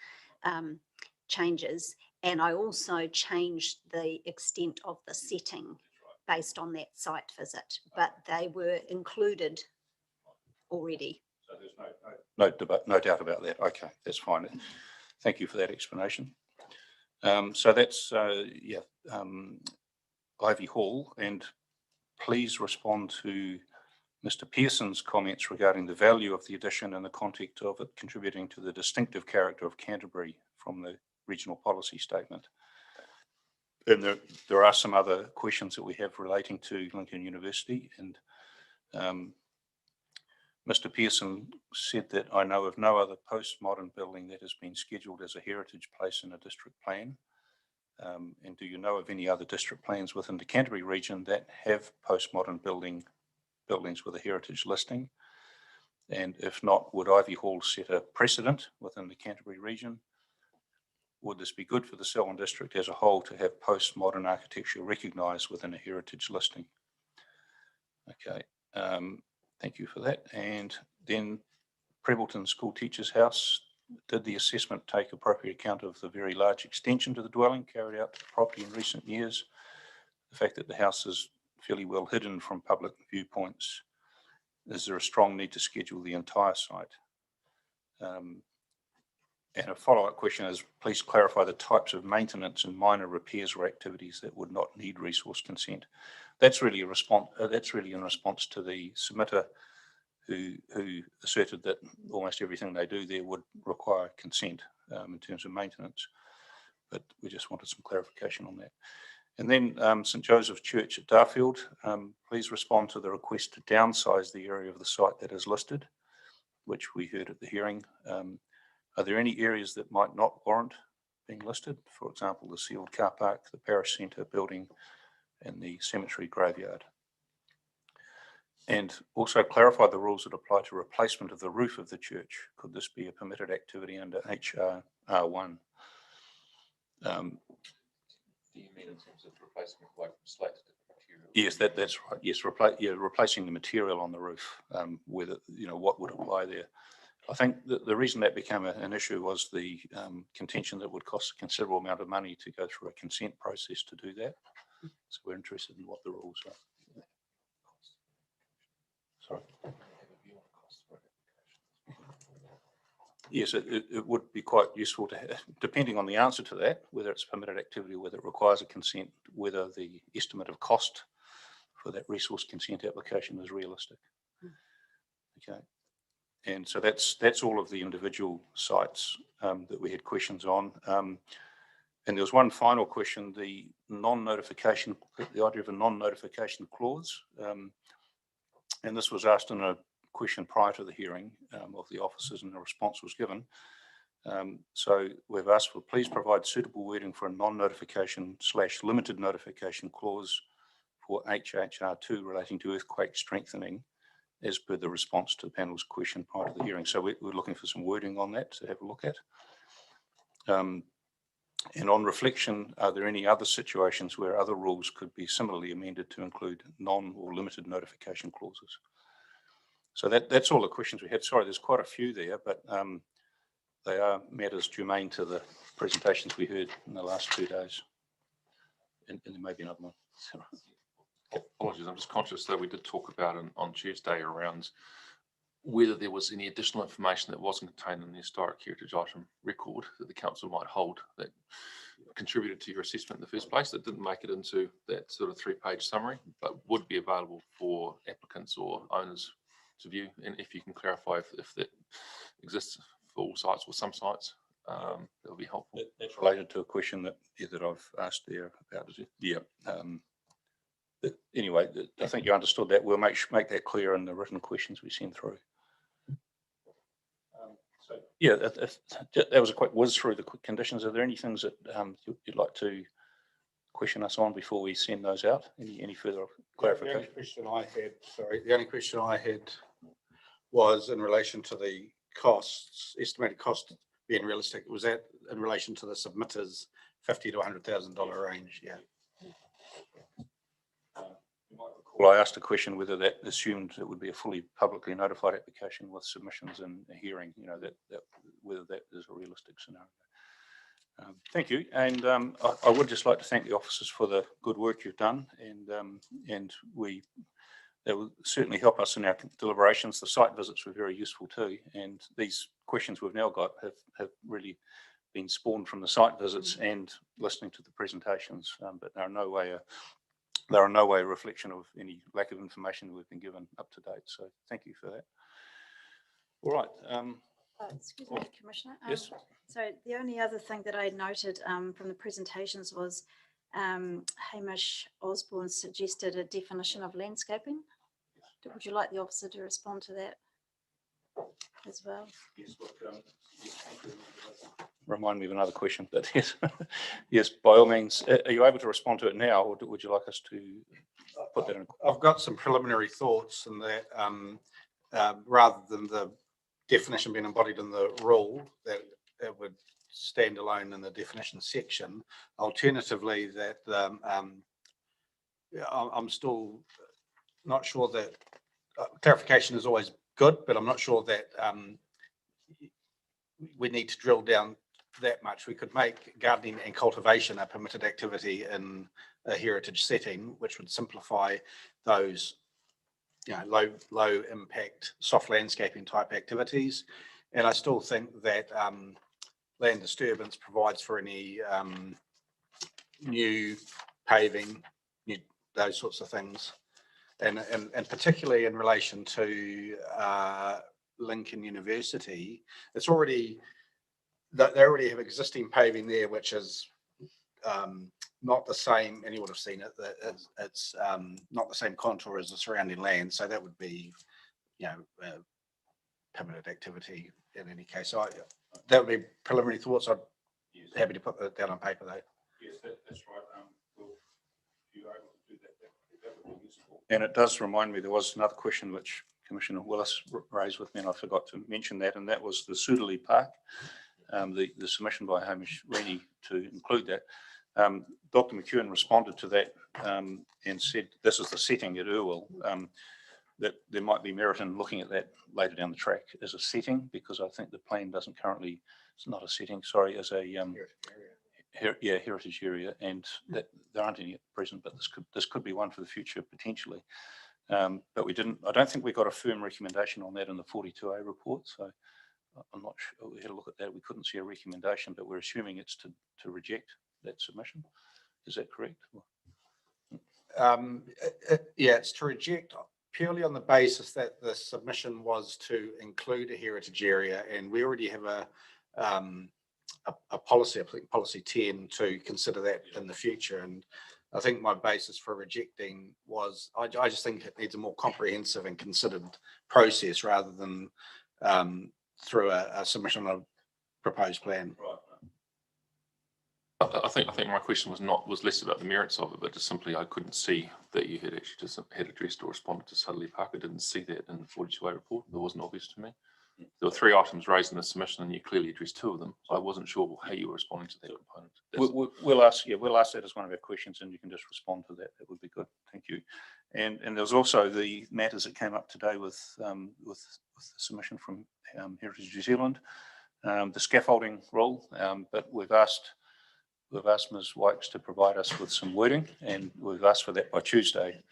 changes. And I also changed the extent of the setting based on that site visit, but they were included already. So there's no doubt about that. Okay, that's fine. Thank you for that explanation. So that's, Ivy Hall, and please respond to Mr. Pearson's comments regarding the value of the addition and the context of it contributing to the distinctive character of Canterbury from the regional policy statement. And there are some other questions that we have relating to Lincoln University, and Mr. Pearson said that I know of no other postmodern building that has been scheduled as a heritage place in a district plan. And do you know of any other district plans within the Canterbury region that have postmodern buildings with a heritage listing? And if not, would Ivy Hall set a precedent within the Canterbury region? Would this be good for the Selwyn district as a whole to have postmodern architecture recognised within a heritage listing? Okay, thank you for that. And then Prebbleton School Teachers House, did the assessment take appropriate account of the very large extension to the dwelling carried out to the property in recent years? The fact that the house is fairly well hidden from public viewpoints. Is there a strong need to schedule the entire site? And a follow-up question is, please clarify the types of maintenance and minor repairs or activities that would not need resource consent. That's really a response. That's really in response to the submitter who asserted that almost everything they do there would require consent in terms of maintenance. But we just wanted some clarification on that. And then St Joseph's Church at Darfield, please respond to the request to downsize the area of the site that is listed, which we heard at the hearing. Are there any areas that might not warrant being listed? For example, the sealed car park, the parish centre building, and the cemetery graveyard. And also clarify the rules that apply to replacement of the roof of the church. Could this be a permitted activity under HR1? Do you mean in terms of replacement like slate material? Yes, that's right. Yes, replacing the material on the roof. Whether what would apply there. I think the reason that became an issue was the contention that it would cost a considerable amount of money to go through a consent process to do that. So we're interested in what the rules are. Sorry. Yes, it would be quite useful to have, depending on the answer to that, whether it's permitted activity, whether it requires a consent, whether the estimate of cost for that resource consent application is realistic. Okay. And so that's all of the individual sites that we had questions on. And there was one final question, the non-notification, the idea of a non-notification clause. And this was asked in a question prior to the hearing of the officers, and the response was given. So we've asked for, please provide suitable wording for a non-notification / limited notification clause for HHR2 relating to earthquake strengthening, as per the response to the panel's question prior to the hearing. So we're looking for some wording on that to have a look at. And on reflection, are there any other situations where other rules could be similarly amended to include non or limited notification clauses? So that's all the questions we had. Sorry, there's quite a few there, but they are matters germane to the presentations we heard in the last 2 days. And there may be another one. Apologies, I'm just conscious that we did talk about on Tuesday around whether there was any additional information that wasn't contained in the historic heritage item record that the council might hold that contributed to your assessment in the first place, that didn't make it into that sort of 3-page summary, but would be available for applicants or owners to view. And if you can clarify if that exists for all sites or some sites, that would be helpful. That's related to a question that I've asked there about, is it? Yeah. Anyway, I think you understood that. We'll make that clear in the written questions we send through. So yeah, that was a quick whiz through the quick conditions. Are there any things that you'd like to question us on before we send those out? Any further clarification? The only question I had was in relation to the costs, estimated cost being realistic. Was that in relation to the submitters $50,000 to $100,000 range? Yeah. You might recall I asked a question whether that assumed it would be a fully publicly notified application with submissions and a hearing. That whether that is a realistic scenario. Thank you, and I would just like to thank the officers for the good work you've done, and that will certainly help us in our deliberations. The site visits were very useful too, and these questions we've now got have really been spawned from the site visits and listening to the presentations, but they're in no way a reflection of any lack of information we've been given up to date. So thank you for that. All right. Excuse me, Commissioner. Yes. So the only other thing that I noted from the presentations was Hamish Osborne suggested a definition of landscaping. Would you like the officer to respond to that as well? Yes. Remind me of another question, but yes, yes, by all means. Are you able to respond to it now, or would you like us to put that in? I've got some preliminary thoughts in that rather than the definition being embodied in the rule, that it would stand alone in the definition section. Alternatively, that I'm still not sure that clarification is always good, but I'm not sure that we need to drill down that much. We could make gardening and cultivation a permitted activity in a heritage setting, which would simplify those low impact soft landscaping type activities. And I still think that land disturbance provides for any new paving, those sorts of things. And particularly in relation to Lincoln University, it's already, they already have existing paving there, which is not the same, and you would have seen it, that it's not the same contour as the surrounding land. So that would be, permanent activity in any case. So that would be preliminary thoughts. I'm happy to put that down on paper though. Yes, that's right. If you're able to do that would be useful. And it does remind me, there was another question which Commissioner Willis raised with me, and I forgot to mention that, and that was the Suderley Park, the submission by Hamish Rennie to include that. Dr. McEwen responded to that and said this is the setting at Irwell, that there might be merit in looking at that later down the track as a setting, because I think the plan doesn't currently, it's not a setting, sorry, as a heritage area, and that there aren't any at present, but this could be one for the future potentially. But I don't think we got a firm recommendation on that in the 42A report, so I'm not sure. We had a look at that. We couldn't see a recommendation, but we're assuming it's to reject that submission. Is that correct? Yeah, it's to reject purely on the basis that the submission was to include a heritage area, and we already have a policy, I think policy 10, to consider that in the future. And I think my basis for rejecting was I just think it needs a more comprehensive and considered process rather than through a submission of a proposed plan. Right. I think my question was less about the merits of it, but just simply I couldn't see that you had actually just had addressed or responded to Suderley Park. I didn't see that in the 42A report. It wasn't obvious to me. There were 3 items raised in the submission, and you clearly addressed 2 of them. So I wasn't sure how you were responding to that component. We'll ask that as one of our questions, and you can just respond to that. That would be good. Thank you. And there was also the matters that came up today with the submission from Heritage New Zealand, the scaffolding rule, but we've asked Ms. Wykes to provide us with some wording, and we've asked for that by Tuesday.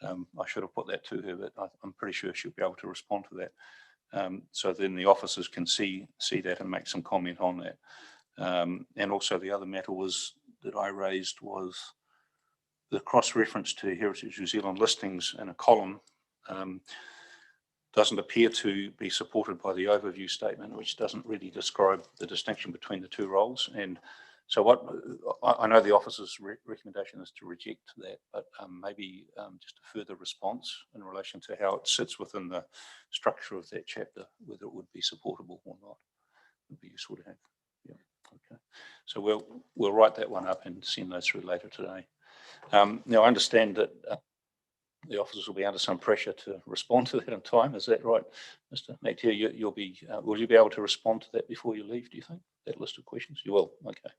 I should have put that to her, but I'm pretty sure she'll be able to respond to that. So then the officers can see that and make some comment on that. And also the other matter that I raised was the cross-reference to Heritage New Zealand listings in a column doesn't appear to be supported by the overview statement, which doesn't really describe the distinction between the 2 roles. And so I know the officer's recommendation is to reject that, but maybe just a further response in relation to how it sits within the structure of that chapter, whether it would be supportable or not, would be useful to have. Yeah. Okay. So we'll write that one up and send those through later today. Now I understand that the officers will be under some pressure to respond to that in time. Is that right, Mr. McTeer? Will you be able to respond to that before you leave, do you think? That list of questions? You will. Okay.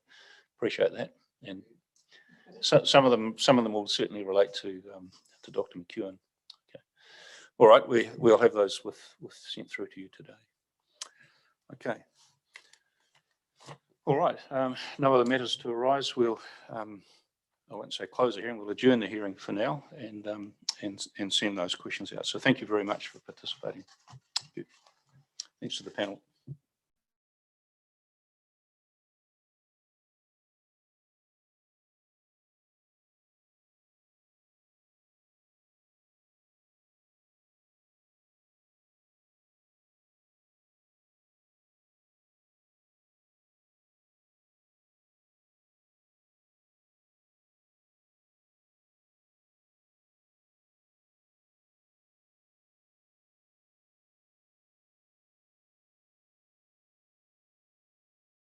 Appreciate that. And so, some of them will certainly relate to Dr. McEwen. Okay. All right. We'll have those sent through to you today. Okay. All right. No other matters to arise. We'll I won't say close the hearing. We'll adjourn the hearing for now and send those questions out. So thank you very much for participating. Thanks to the panel.